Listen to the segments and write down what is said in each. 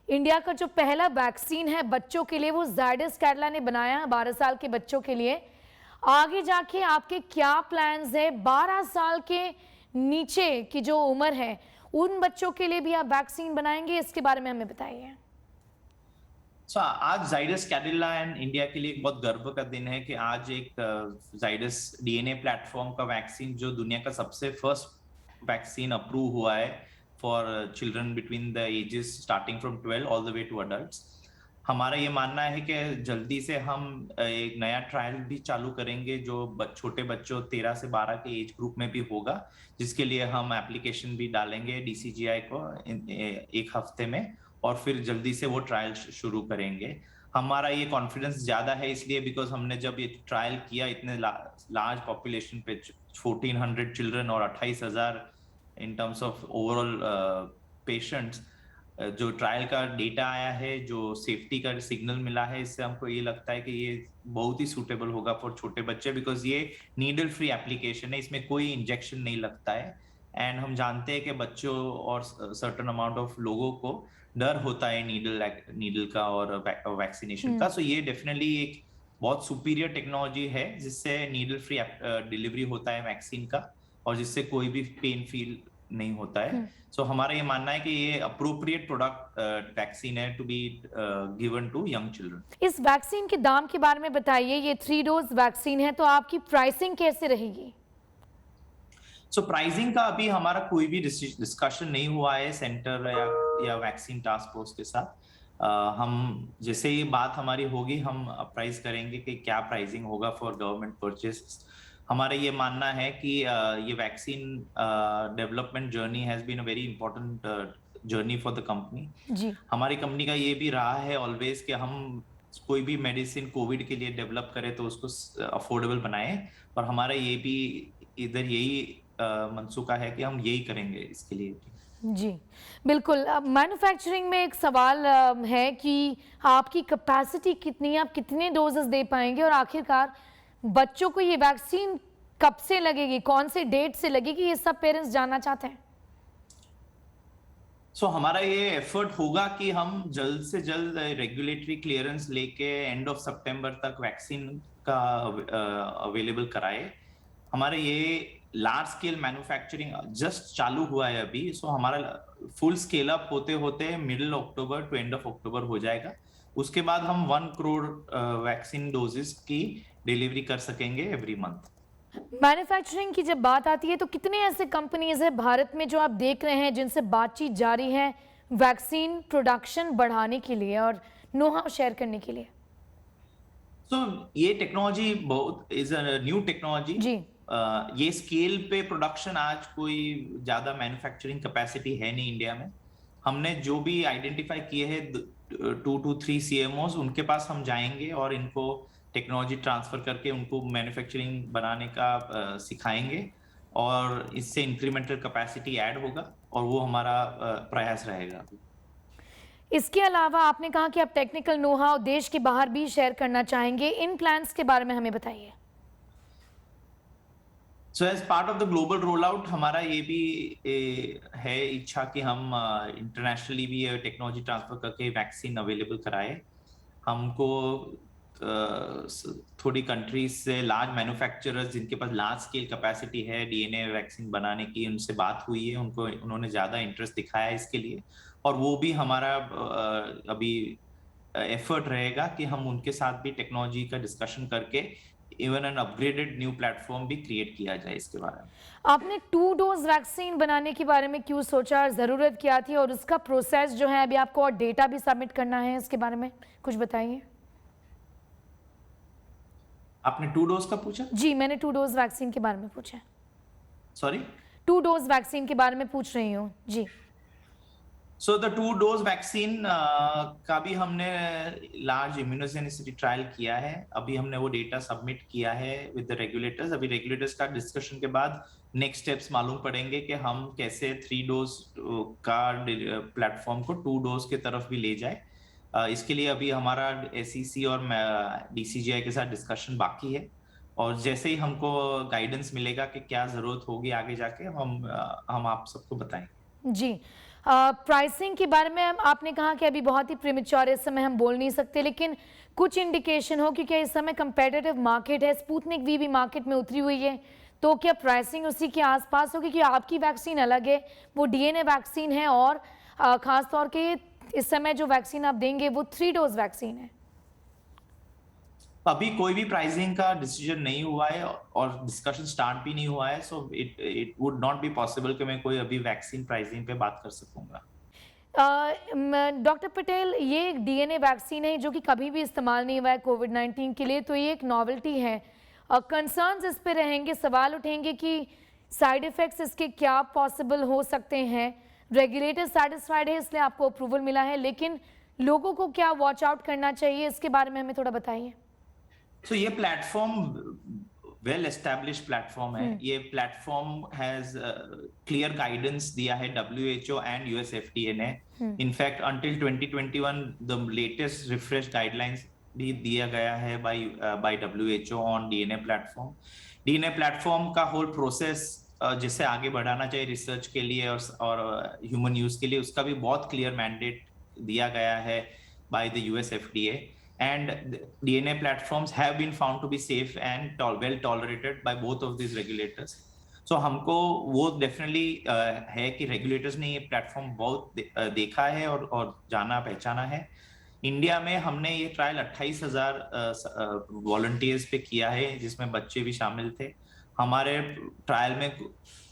India का जो पहला वैक्सीन है बच्चों के लिए वो जायडस कैडिला ने बनाया है 12 साल के बच्चों के लिए। आगे जाके आपके क्या प्लान्स है? 12 साल के नीचे की जो उम्र है उन बच्चों के लिए भी आप वैक्सीन बनाएंगे, इसके बारे में हमें बताइए। आज जाइडस कैडिला एंड इंडिया के लिए एक बहुत गर्व का दिन है कि आज एक जाइडस डीएनए प्लेटफॉर्म का वैक्सीन, जो दुनिया का सबसे फर्स्ट वैक्सीन अप्रूव हुआ है for children between the ages starting from 12 all the way to adults. हमारा ये मानना है कि जल्दी से हम एक नया ट्रायल भी चालू करेंगे जो छोटे बच्चों 13 से 12 के एज ग्रुप में भी होगा, जिसके लिए हम एप्लीकेशन भी डालेंगे डीसीजीआई को एक हफ्ते में, और फिर जल्दी से वो ट्रायल शुरू करेंगे। हमारा ये कॉन्फिडेंस ज्यादा है इसलिए बिकॉज हमने जब ये ट्रायल किया इतने लार्ज पॉपुलेशन पे 1400 चिल्ड्रन और 28,000 in terms of overall patients, जो ट्रायल का डेटा आया है, जो सेफ्टी का सिग्नल मिला है, इससे हमको ये लगता है कि ये बहुत ही सूटेबल होगा फॉर छोटे बच्चे, बिकॉज ये नीडल फ्री एप्लीकेशन है, इसमें कोई इंजेक्शन नहीं लगता है। एंड हम जानते हैं कि बच्चों और सर्टेन अमाउंट ऑफ लोगों को डर होता है नीडल का और वैक्सीनेशन का। सो ये डेफिनेटली एक बहुत सुपीरियर टेक्नोलॉजी है जिससे नीडल फ्री डिलीवरी होता है वैक्सीन का, और जिससे कोई भी पेन फील नहीं होता है। सो हमारा ये मानना है कि ये अप्रोप्रिएट प्रोडक्ट वैक्सीन है to be given to young children. इस वैक्सीन के दाम के बारे में बताइए। ये 3 डोज वैक्सीन है तो आपकी प्राइसिंग कैसे रहेगी? प्राइसिंग का अभी हमारा कोई भी डिस्कशन नहीं हुआ है सेंटर या वैक्सीन टास्क फोर्स के साथ। हम जैसे ही बात हमारी होगी हम प्राइस करेंगे कि क्या प्राइसिंग होगा फॉर गवर्नमेंट परचेस। हमारा ये मानना है कि ये vaccine development journey has been a very important journey for the company. जी, हमारी कंपनी का ये भी रहा है ऑलवेज कि हम कोई भी मेडिसिन कोविड के लिए डेवलप करें तो उसको अफोर्डेबल बनाएं, और हमारा ये भी इधर यही मनसूखा है कि हम यही करेंगे इसके लिए। जी, बिल्कुल। अब मैन्युफैक्चरिंग में एक सवाल है कि आपकी कैपेसिटी कितनी है, आप कितने डोजेस दे पाएंगे, और आखिरकार बच्चों को ये वैक्सीन कब से लगेगी, कौन से डेट से लगेगी, ये सब पेरेंट्स जानना चाहते हैं। हमारा ये एफर्ट होगा कि हम जल्द से जल्द रेगुलेटरी क्लियरेंस लेके एंड ऑफ सितंबर तक वैक्सीन का अवेलेबल कराए। हमारे ये लार्ज स्केल मैन्युफैक्चरिंग जस्ट चालू हुआ है अभी, हमारा फुल स्केल अप होते होते middle October to end of October हो जाएगा। उसके बाद हम 1 करोड़ वैक्सीन डोजेस की डिलीवरी कर सकेंगे एवरी मंथ। मैन्युफैक्चरिंग की जब बात आती है तो कितने ऐसे कंपनीज है भारत में जो आप देख रहे हैं जिनसे बातचीत जारी है वैक्सीन प्रोडक्शन बढ़ाने के लिए और नो हाउ शेयर करने के लिए? ये टेक्नोलॉजी बहुत इज अ न्यू टेक्नोलॉजी। जी, ये स्केल पे प्रोडक्शन आज कोई ज्यादा मैन्युफैक्चरिंग कैपेसिटी है नहीं इंडिया में। हमने जो भी आइडेंटिफाई किए हैं 2 to 3 CMOs, उनके पास हम जाएंगे और इनको टेक्नोलॉजी ट्रांसफर करके उनको मैन्युफैक्चरिंग बनाने का सिखाएंगे, और इससे इंक्रीमेंटल कैपेसिटी ऐड होगा, और वो हमारा प्रयास रहेगा। इसके अलावा आपने कहा कि आप टेक्निकल नो हाउ देश के बाहर भी शेयर करना चाहेंगे, इन प्लान्स के बारे में हमें बताइए। As part of the global roll out हमारा ये भी है इच्छा कि हम इंटरनेशनली भी ये टेक्नोलॉजी ट्रांसफर करके वैक्सीन अवेलेबल कराए। हमको थोड़ी कंट्रीज से लार्ज मैन्युफैक्चरर्स जिनके पास लार्ज स्केल कैपेसिटी है डीएनए वैक्सीन बनाने की, उनसे बात हुई है, उन्होंने ज्यादा इंटरेस्ट दिखाया है इसके लिए, और वो भी हमारा अभी एफर्ट रहेगा कि हम उनके साथ भी टेक्नोलॉजी का डिस्कशन करके even an upgraded new platform भी क्रिएट किया जाए इसके बारे में। आपने 2 डोज वैक्सीन बनाने के बारे में क्यों सोचा, जरूरत क्या थी, और उसका प्रोसेस जो है अभी आपको और डेटा भी सबमिट करना है, इसके बारे में कुछ बताइए। आपने 2 डोज का पूछा? जी, मैंने 2 डोज वैक्सीन के बारे में पूछा। सॉरी, 2 डोज वैक्सीन के बारे में पूछ रही हूँ जी। द 2 डोज वैक्सीन का भी हमने लार्ज इम्यूनोजेनिसिटी ट्रायल किया है। अभी हमने वो डेटा सबमिट किया है विद द रेगुलेटर्स। अभी रेगुलेटर्स का डिस्कशन के बाद नेक्स्ट स्टेप्स मालूम पड़ेंगे कि हम कैसे 3 डोज का प्लेटफॉर्म को 2 डोज के तरफ भी ले जाए। इसके लिए अभी हमारा SEC और DCGI के साथ डिस्कशन बाकी है, और जैसे ही हमको गाइडेंस मिलेगा कि क्या जरूरत होगी आगे जाके हम आप सबको बताएंगे। जी, प्राइसिंग के बारे में आपने कहा कि अभी बहुत ही प्रीमेच्योर इस समय हम बोल नहीं सकते, लेकिन कुछ इंडिकेशन हो कि क्या इस समय कंपेटिटिव मार्केट है, स्पुतनिक वी भी मार्केट में उतरी हुई है, तो क्या प्राइसिंग उसी के आसपास होगी कि आपकी वैक्सीन अलग है, वो डीएनए वैक्सीन है और खास तौर के इस समय जो वैक्सीन आप देंगे वो 3 डोज वैक्सीन है? अभी कोई भी प्राइसिंग का डिसीजन नहीं हुआ है और डिस्कशन स्टार्ट भी नहीं हुआ है, so it would not be possible कि मैं कोई अभी वैक्सीन प्राइसिंग पे बात कर सकूंगा। डॉक्टर पटेल, ये एक डीएनए वैक्सीन है जो कि कभी भी इस्तेमाल नहीं हुआ है कोविड-19 के लिए, तो ये एक नॉवेल्टी है। कंसर्न्स इस पे रहेंगे, सवाल उठेंगे कि साइड इफ़ेक्ट्स इसके क्या पॉसिबल हो सकते हैं। रेगुलेटर सैटिस्फाइड है इसलिए आपको अप्रूवल मिला है, लेकिन लोगों को क्या वॉच आउट करना चाहिए, इसके बारे में हमें थोड़ा बताइए। तो ये प्लेटफॉर्म वेल एस्टैब्लिश्ड प्लेटफॉर्म है। ये प्लेटफॉर्म हैज क्लियर गाइडेंस दिया है WHO एंड US FDA ने। In fact until 2021 the latest refresh guidelines भी दिया गया है by WHO on DNA platform. DNA platform का होल प्रोसेस जिसे आगे बढ़ाना चाहिए रिसर्च के लिए और ह्यूमन यूज के लिए, उसका भी बहुत क्लियर मैंडेट दिया गया है by the US FDA। And DNA platforms have been found to be safe and well tolerated by both of these regulators. So हमको वो डेफिनेटली है कि रेगुलेटर्स ने ये प्लेटफॉर्म बहुत देखा है और जाना पहचाना है। इंडिया में हमने ये ट्रायल 28,000 वॉलंटियर्स पे किया है, जिसमें बच्चे भी शामिल थे। हमारे ट्रायल में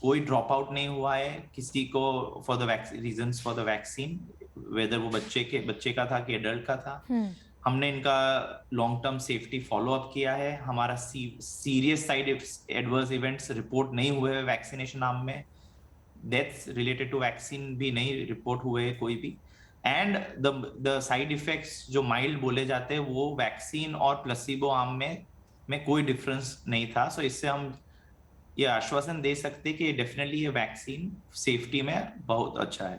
कोई ड्रॉप आउट नहीं हुआ है किसी को for the reasons for the vaccine, whether वो बच्चे का था कि एडल्ट का था। हमने इनका long term safety follow up किया है। हमारा serious side adverse events report नहीं हुए हैं वैक्सीनेशन आर्म में। डेथ्स रिलेटेड टू वैक्सीन भी नहीं रिपोर्ट हुए हैं कोई भी। एंड द साइड इफेक्ट्स जो माइल्ड बोले जाते हैं वो वैक्सीन और प्लेसिबो आर्म में कोई डिफरेंस नहीं था। सो इससे हम ये आश्वासन दे सकते हैं कि डेफिनेटली ये वैक्सीन सेफ्टी में बहुत अच्छा है।